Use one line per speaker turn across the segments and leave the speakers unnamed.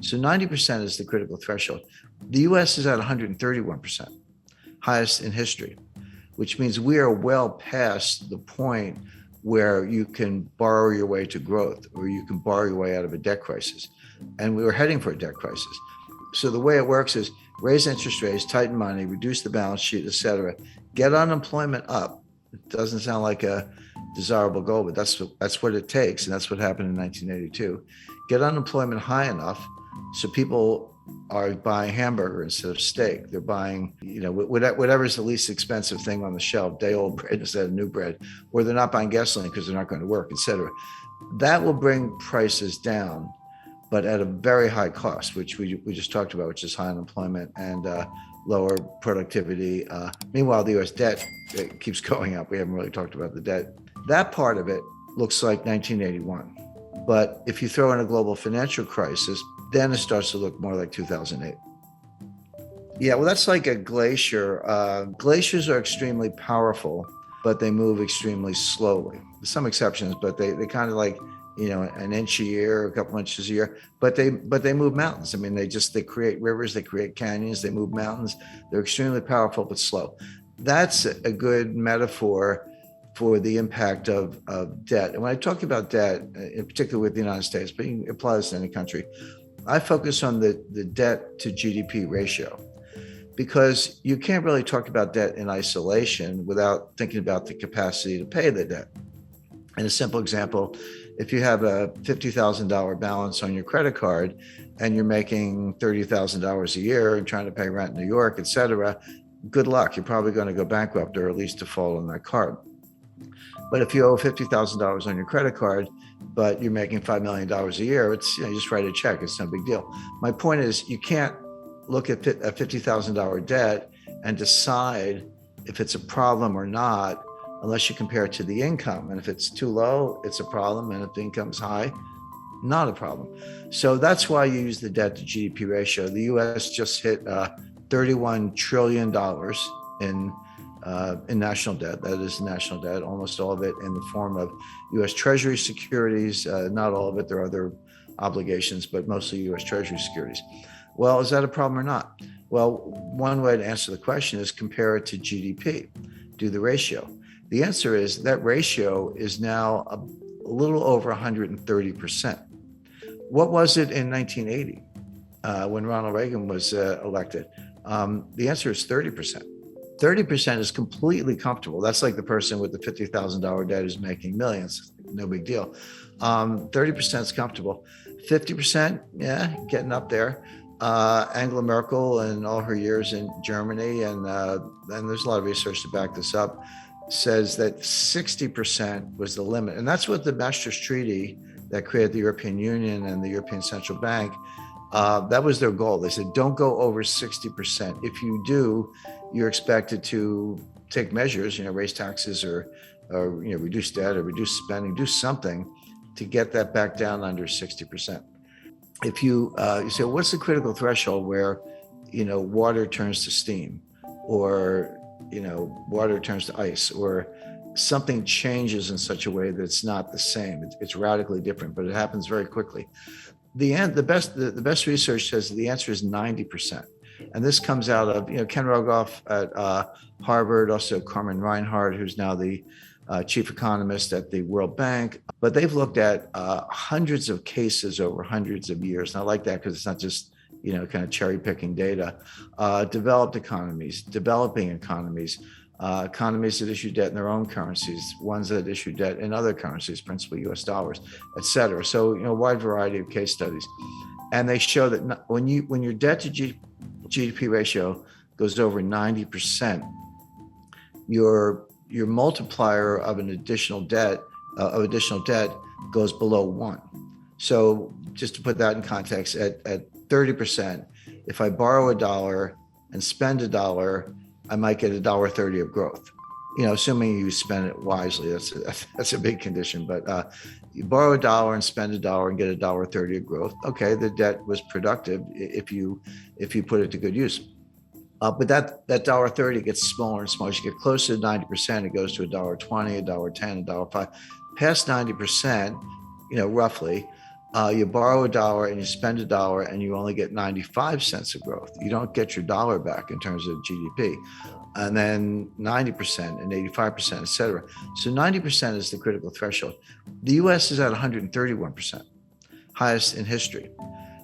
So 90% is the critical threshold. The US is at 131%, highest in history, which means we are well past the point where you can borrow your way to growth or you can borrow your way out of a debt crisis. And we were heading for a debt crisis. So the way it works is raise interest rates, tighten money, reduce the balance sheet, et cetera, get unemployment up. It doesn't sound like a desirable goal, but that's what it takes. And that's what happened in 1982. Get unemployment high enough so people are buying hamburger instead of steak. They're buying, whatever's the least expensive thing on the shelf, day-old bread instead of new bread, or they're not buying gasoline because they're not going to work, et cetera. That will bring prices down, but at a very high cost, which we just talked about, which is high unemployment and lower productivity. Meanwhile, the U.S. debt keeps going up. We haven't really talked about the debt. That part of it looks like 1981. But if you throw in a global financial crisis, then it starts to look more like 2008. Yeah, well, that's like a glacier. Glaciers are extremely powerful, but they move extremely slowly. There's some exceptions, but they kind of like, an inch a year, a couple inches a year, but they move mountains. I mean, they create rivers, they create canyons, they move mountains. They're extremely powerful, but slow. That's a good metaphor for the impact of debt. And when I talk about debt, in particular with the United States, but you can apply this to any country, I focus on the debt to GDP ratio, because you can't really talk about debt in isolation without thinking about the capacity to pay the debt. And a simple example, if you have a $50,000 balance on your credit card and you're making $30,000 a year and trying to pay rent in New York, et cetera, good luck. You're probably going to go bankrupt or at least default on that card. But if you owe $50,000 on your credit card, but you're making $5 million a year, it's, you just write a check. It's no big deal. My point is, you can't look at a $50,000 debt and decide if it's a problem or not unless you compare it to the income. And if it's too low, it's a problem. And if the income's high, not a problem. So that's why you use the debt to GDP ratio. The US just hit $31 trillion in national debt. That is national debt, almost all of it in the form of US Treasury securities, not all of it. There are other obligations, but mostly US Treasury securities. Well, is that a problem or not? Well, one way to answer the question is compare it to GDP, do the ratio. The answer is that ratio is now a little over 130%. What was it in 1980 when Ronald Reagan was elected? The answer is 30%. 30% is completely comfortable. That's like the person with the $50,000 debt who's making millions. No big deal. 30% is comfortable. 50%, yeah, getting up there. Angela Merkel and all her years in Germany, and there's a lot of research to back this up, says that 60% was the limit. And that's what the Maastricht Treaty that created the European Union and the European Central Bank, that was their goal. They said, don't go over 60%. If you do, you're expected to take measures, raise taxes or reduce debt or reduce spending, do something to get that back down under 60%. If you say, what's the critical threshold where, water turns to steam, or, water turns to ice, or something changes in such a way that it's not the same. It's radically different, but it happens very quickly. The best research says the answer is 90%. And this comes out of, Ken Rogoff at Harvard, also Carmen Reinhart, who's now the chief economist at the World Bank. But they've looked at hundreds of cases over hundreds of years. And I like that because it's not just, kind of cherry picking data. Developed economies, developing economies, economies that issue debt in their own currencies, ones that issue debt in other currencies, principally US dollars, et cetera. So, a wide variety of case studies. And they show that when your debt to GDP ratio goes over 90%, your multiplier of additional debt goes below 1. So just to put that in context, at 30%, if I borrow $1 and spend $1, I might get $1.30 of growth. Assuming you spend it wisely, that's a big condition. But you borrow $1 and spend $1 and get $1.30 of growth. Okay, the debt was productive if you put it to good use. But that $1.30 gets smaller and smaller. As you get closer to 90%, it goes to $1.20, $1.10, $1.05. Past 90%, roughly, You borrow a dollar and you spend a dollar and you only get 95 cents of growth. You don't get your dollar back in terms of GDP. And then 90% and 85%, et cetera. So 90% is the critical threshold. The US is at 131%, highest in history,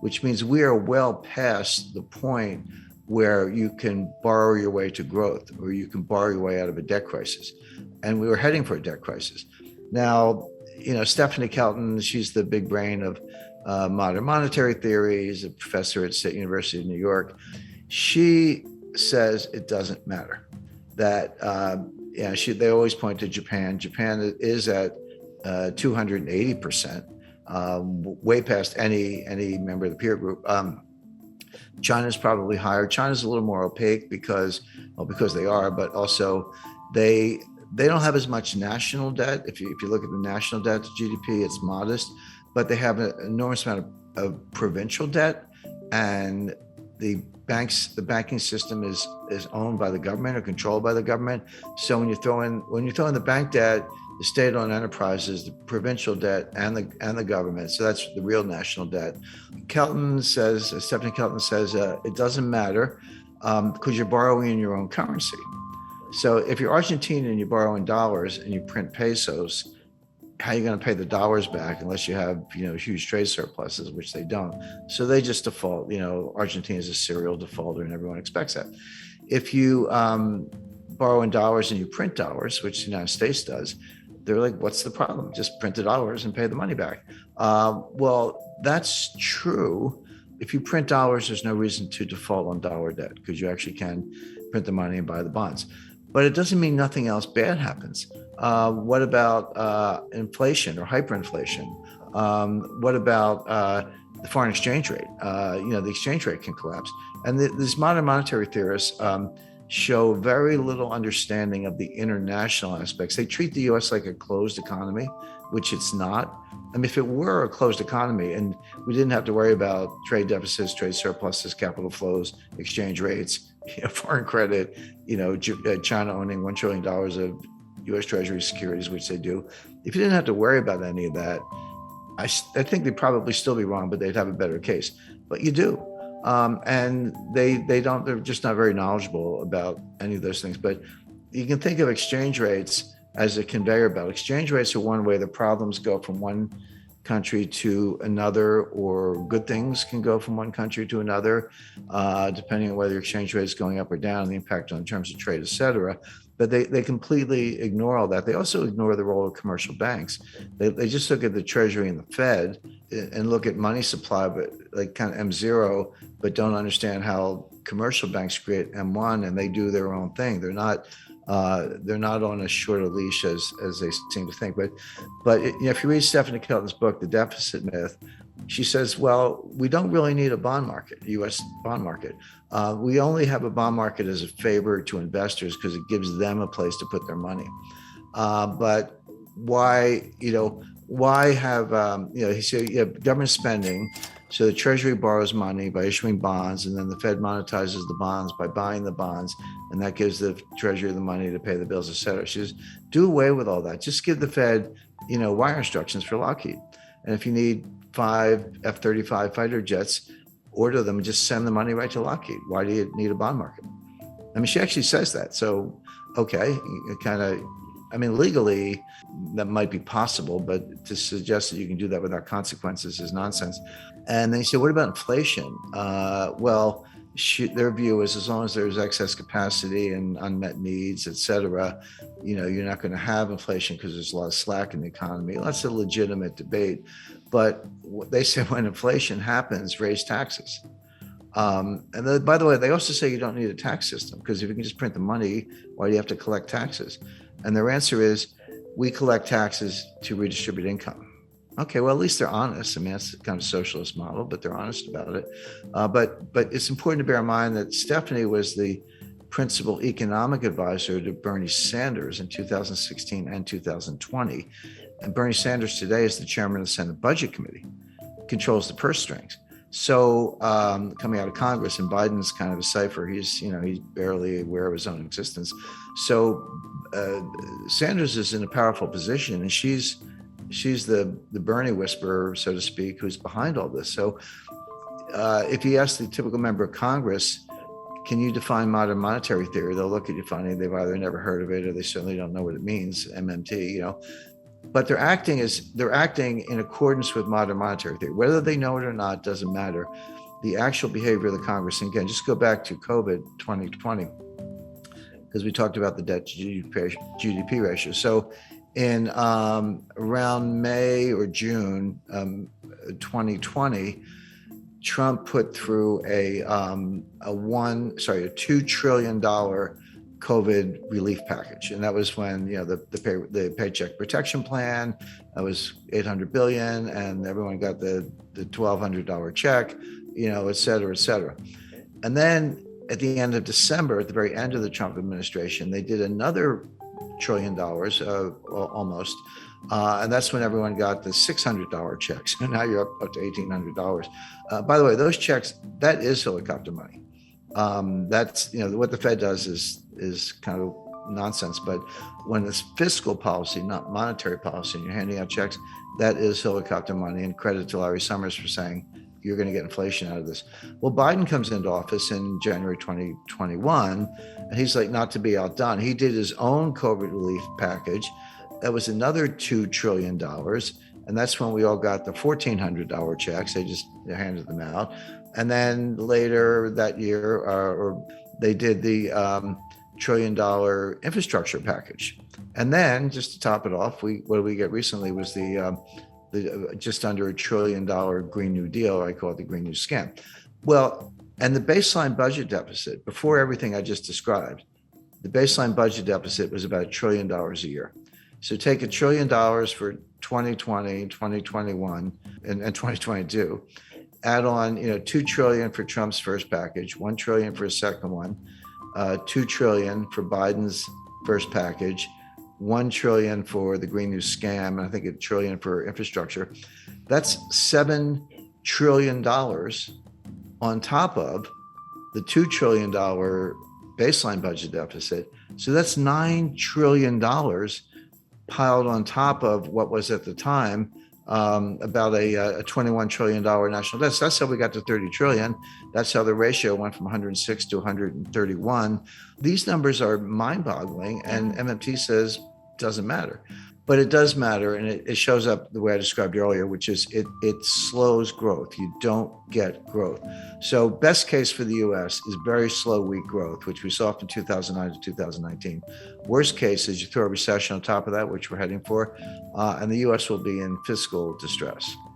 which means we are well past the point where you can borrow your way to growth or you can borrow your way out of a debt crisis. And we were heading for a debt crisis. Now, Stephanie Kelton, she's the big brain of modern monetary theory. She's a professor at State University of New York. She says it doesn't matter. That they always point to Japan. Japan is at 280%, way past any member of the peer group. China's probably higher. China's a little more opaque because they are, but also they don't have as much national debt. If you look at the national debt to GDP, it's modest, but they have an enormous amount of provincial debt, and the banking system is owned by the government or controlled by the government. So when you throw in the bank debt, the state-owned enterprises, the provincial debt, and the government, so that's the real national debt. Stephanie Kelton says it doesn't matter because you're borrowing in your own currency. So if you're Argentine and you borrow in dollars and you print pesos, how are you going to pay the dollars back unless you have, huge trade surpluses, which they don't. So they just default. Argentina is a serial defaulter and everyone expects that. If you borrow in dollars and you print dollars, which the United States does, they're like, what's the problem? Just print the dollars and pay the money back. Well, that's true. If you print dollars, there's no reason to default on dollar debt because you actually can print the money and buy the bonds. But it doesn't mean nothing else bad happens. What about inflation or hyperinflation? What about the foreign exchange rate? The exchange rate can collapse. And these modern monetary theorists show very little understanding of the international aspects. They treat the US like a closed economy, which it's not. I mean, if it were a closed economy and we didn't have to worry about trade deficits, trade surpluses, capital flows, exchange rates, foreign credit, China owning $1 trillion of US Treasury securities, which they do. If you didn't have to worry about any of that, I think they'd probably still be wrong, but they'd have a better case. But you do. And they're just not very knowledgeable about any of those things. But you can think of exchange rates as a conveyor belt. Exchange rates are one way the problems go from one country to another, or good things can go from one country to another, depending on whether your exchange rate is going up or down, the impact on terms of trade, et cetera. But they completely ignore all that. They also ignore the role of commercial banks. They just look at the Treasury and the Fed and look at money supply, but like kind of M0, but don't understand how commercial banks create M1 and they do their own thing. They're not on as short a leash as they seem to think. But if you read Stephanie Kelton's book, The Deficit Myth, she says, well, we don't really need a bond market, U.S. bond market. We only have a bond market as a favor to investors because it gives them a place to put their money. But why have, he said, you have government spending. So the Treasury borrows money by issuing bonds, and then the Fed monetizes the bonds by buying the bonds, and that gives the Treasury the money to pay the bills, et cetera. She says, do away with all that. Just give the Fed, wire instructions for Lockheed. And if you need 5 F-35 fighter jets, order them and just send the money right to Lockheed. Why do you need a bond market? I mean, she actually says that. So, okay, legally, that might be possible, but to suggest that you can do that without consequences is nonsense. And then you say, what about inflation? Their view is as long as there's excess capacity and unmet needs, et cetera, you're not going to have inflation because there's a lot of slack in the economy. That's a legitimate debate. But they say when inflation happens, raise taxes. And then, by the way, they also say you don't need a tax system because if you can just print the money, why do you have to collect taxes? And their answer is, we collect taxes to redistribute income. Okay, well, at least they're honest. I mean, that's the kind of socialist model, but they're honest about it. But it's important to bear in mind that Stephanie was the principal economic advisor to Bernie Sanders in 2016 and 2020. And Bernie Sanders today is the chairman of the Senate Budget Committee, controls the purse strings. So coming out of Congress, and Biden's kind of a cipher. He's barely aware of his own existence. So Sanders is in a powerful position, and she's she's the Bernie whisperer, so to speak, who's behind all this. So if you ask the typical member of Congress, can you define modern monetary theory? They'll look at you funny. They've either never heard of it or they certainly don't know what it means, MMT, But they're acting in accordance with modern monetary theory. Whether they know it or not doesn't matter. The actual behavior of the Congress, and again, just go back to COVID 2020, because we talked about the debt to GDP ratio. So in around May or June 2020, Trump put through a $2 trillion COVID relief package, and that was when the Paycheck Protection Plan, that was $800 billion, and everyone got the $1,200 check, et cetera, et cetera. And then at the end of December, at the very end of the Trump administration, they did another $1 trillion almost. And that's when everyone got the $600 checks. And now you're up to $1,800. By the way, those checks, that is helicopter money. That's, what the Fed does is kind of nonsense. But when it's fiscal policy, not monetary policy, and you're handing out checks, that is helicopter money. And credit to Larry Summers for saying, you're going to get inflation out of this. Well, Biden comes into office in January 2021, and he's like, not to be outdone, he did his own COVID relief package. That was another $2 trillion. And that's when we all got the $1,400 checks. They just handed them out. And then later that year, they did the $1 trillion infrastructure package. And then just to top it off, what did we get recently was the just under $1 trillion Green New Deal. I call it the Green New Scam. Well, and the baseline budget deficit, before everything I just described, the baseline budget deficit was about $1 trillion a year. So take $1 trillion for 2020, 2021, and 2022, add on, $2 trillion for Trump's first package, $1 trillion for his second one, $2 trillion for Biden's first package, $1 trillion for the Green New Scam, and I think $1 trillion for infrastructure. That's $7 trillion on top of the $2 trillion baseline budget deficit. So that's $9 trillion piled on top of what was at the time about a $21 trillion national debt. So that's how we got to 30 trillion. That's how the ratio went from 106 to 131. These numbers are mind-boggling, and MMT says doesn't matter. But it does matter, and it shows up the way I described earlier, which is it slows growth. You don't get growth. So best case for the U.S. is very slow, weak growth, which we saw from 2009 to 2019. Worst case is you throw a recession on top of that, which we're heading for, and the U.S. will be in fiscal distress.